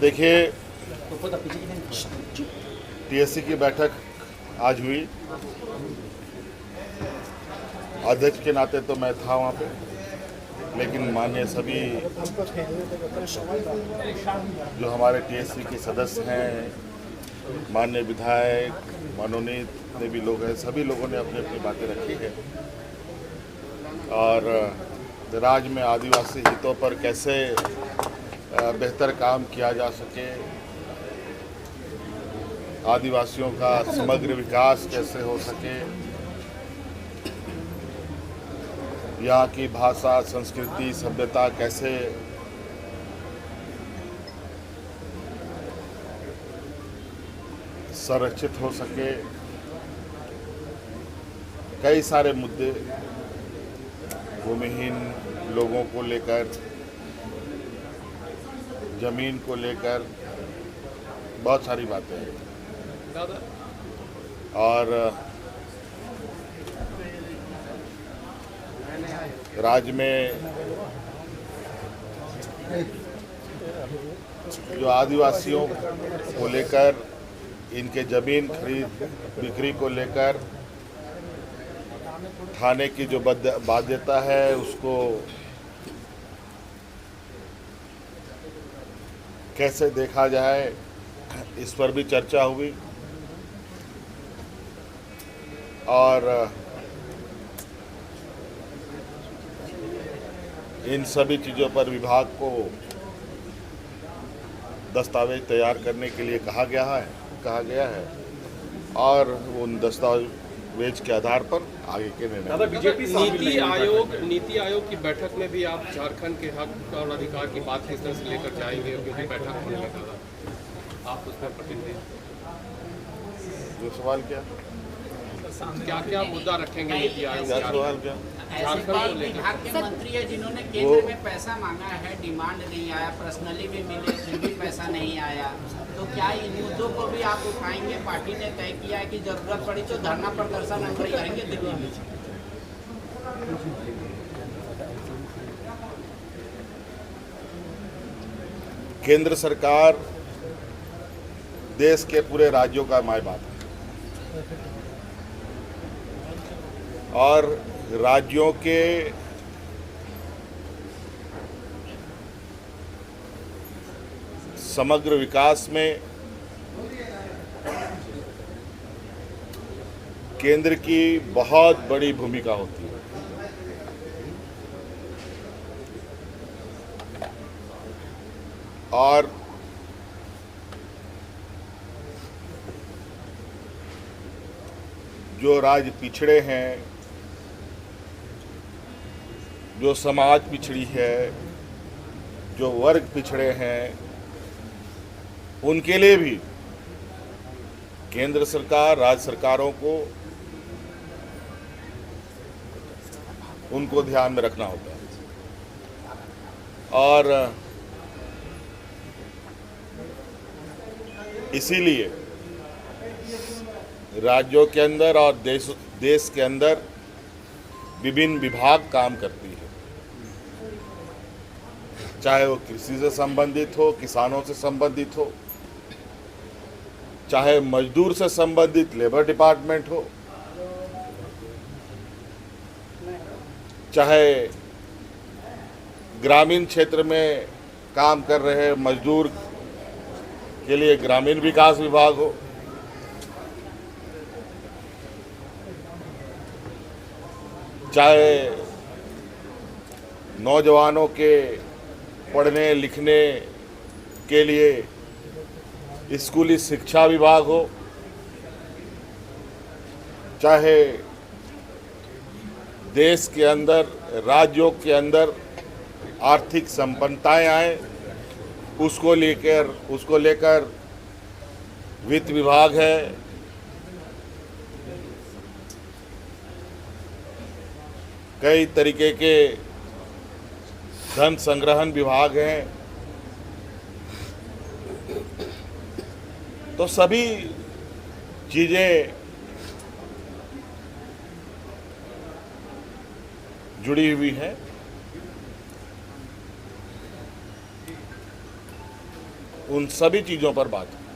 देखिए, टीएससी की बैठक आज हुई। अध्यक्ष के नाते तो मैं था वहाँ पे, लेकिन माननीय सभी जो हमारे टीएससी के सदस्य हैं, माननीय विधायक, मनोनीत भी लोग हैं, सभी लोगों ने अपनी अपनी बातें रखी है। और राज्य में आदिवासी हितों पर कैसे बेहतर काम किया जा सके, आदिवासियों का समग्र विकास कैसे हो सके, यहाँ की भाषा, संस्कृति, सभ्यता कैसे संरक्षित हो सके, कई सारे मुद्दे भूमिहीन लोगों को लेकर, जमीन को लेकर बहुत सारी बातें हैं। और राज्य में जो आदिवासियों को लेकर, इनके जमीन खरीद बिक्री को लेकर थाने की जो बाध्यता है, उसको कैसे देखा जाए, इस पर भी चर्चा हुई। और इन सभी चीज़ों पर विभाग को दस्तावेज तैयार करने के लिए कहा गया है और उन दस्तावेज के आधार पर आगे के निर्णय। बीजेपी नीति आयोग की बैठक में भी आप झारखंड के हक और अधिकार की बात किस तरह से लेकर जाएंगे, क्योंकि बैठक होने लगा, आप उसमें प्रतिनिधि जो सवाल क्या मुद्दा रखेंगे नीति आयोग? क्या सवाल क्या? विभाग के मंत्री है जिन्होंने केंद्र में पैसा मांगा है, डिमांड नहीं आया, पर्सनली भी मिले फिर भी पैसा नहीं आया, तो क्या इन मुद्दों को भी आप उठाएंगे? पार्टी ने तय किया है कि जरूरत पड़ी तो धरना प्रदर्शन हम करेंगे दिल्ली में। केंद्र सरकार देश के पूरे राज्यों का माय बाप है और राज्यों के समग्र विकास में केंद्र की बहुत बड़ी भूमिका होती है। और जो राज्य पिछड़े हैं, जो समाज पिछड़ी है, जो वर्ग पिछड़े हैं, उनके लिए भी केंद्र सरकार, राज्य सरकारों को उनको ध्यान में रखना होता है। और इसीलिए राज्यों के अंदर और देश के अंदर विभिन्न विभाग काम करती है, चाहे वो कृषि से संबंधित हो, किसानों से संबंधित हो, चाहे मजदूर से संबंधित लेबर डिपार्टमेंट हो, चाहे ग्रामीण क्षेत्र में काम कर रहे मजदूर के लिए ग्रामीण विकास विभाग हो, चाहे नौजवानों के पढ़ने लिखने के लिए स्कूली शिक्षा विभाग हो, चाहे देश के अंदर, राज्यों के अंदर आर्थिक संपन्नताएं आए, उसको लेकर वित्त विभाग है, कई तरीके के धन संग्रहण विभाग हैं। तो सभी चीज़ें जुड़ी हुई हैं। उन सभी चीज़ों पर बात हुई।